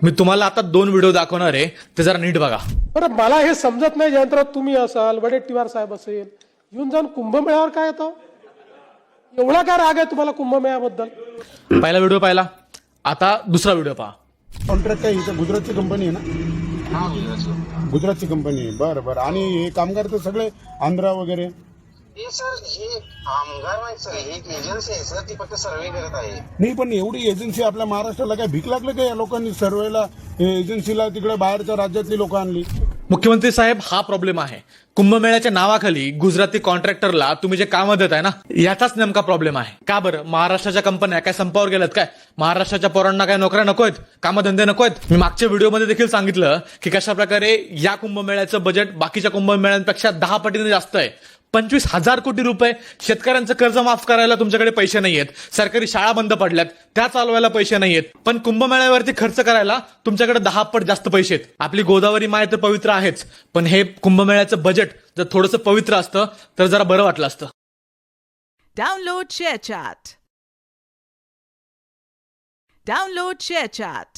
मी तुम्हाला आता 2 व्हिडिओ दाखवणार आहे, ते जरा नीट बघा. बरं मला हे समजत नाही, जयंतराव तुम्ही असाल, वडेट्टीवार साहेब असेल, येऊन जाऊन कुंभमेळ्यावर काय येतं? एवढा काय राग आहे तुम्हाला कुंभमेळ्याबद्दल? पहिला व्हिडिओ पाहिला, आता दुसरा व्हिडिओ पहा. कॉन्ट्रॅक्ट आहे इथं, गुजरातची कंपनी आहे ना? गुजरातची कंपनी आहे. बरं बरं. आणि हे कामगार तर सगळे आंध्रा वगैरे? हे सर, हे कामगार नाही सर, ही एक एजन्सी आहे सर, ती फक्त सर्वे करत आहे. नाही, पण एवढी एजन्सी आपल्या महाराष्ट्राला काय भीक लागलं का या लोकांनी सर्वेला एजन्सीला तिकडे बाहेरच्या राज्यातली लोक आणली? मुख्यमंत्री साहेब, हा प्रॉब्लेम आहे. कुंभमेळ्याच्या नावाखाली गुजराती कॉन्ट्रॅक्टरला तुम्ही जे कामं देताय ना, याचाच नेमका प्रॉब्लेम आहे. का बरं? महाराष्ट्राच्या कंपन्या काय संपावर गेल्यात काय? महाराष्ट्राच्या पोरांना काय नोकऱ्या नकोयत? कामधंदे नकोयत? मी मागच्या व्हिडिओमध्ये देखील सांगितलं की कशा प्रकारे या कुंभमेळ्याचं बजेट बाकीच्या कुंभमेळ्यांपेक्षा 10 पटीने जास्त आहे. 25,000 कोटी रुपये. शेतकऱ्यांचं कर्ज माफ करायला तुमच्याकडे पैसे नाहीयेत. सरकारी शाळा बंद पडल्यात, त्या चालवायला पैसे नाहीयेत. पण कुंभमेळ्यावरती खर्च करायला तुमच्याकडे 10 पट जास्त पैसे आहेत. आपली गोदावरी माय तर पवित्र आहेच, पण हे कुंभमेळ्याचं बजेट जर थोडंसं पवित्र असतं तर जरा बरं वाटलं असतं. Download ShareChat.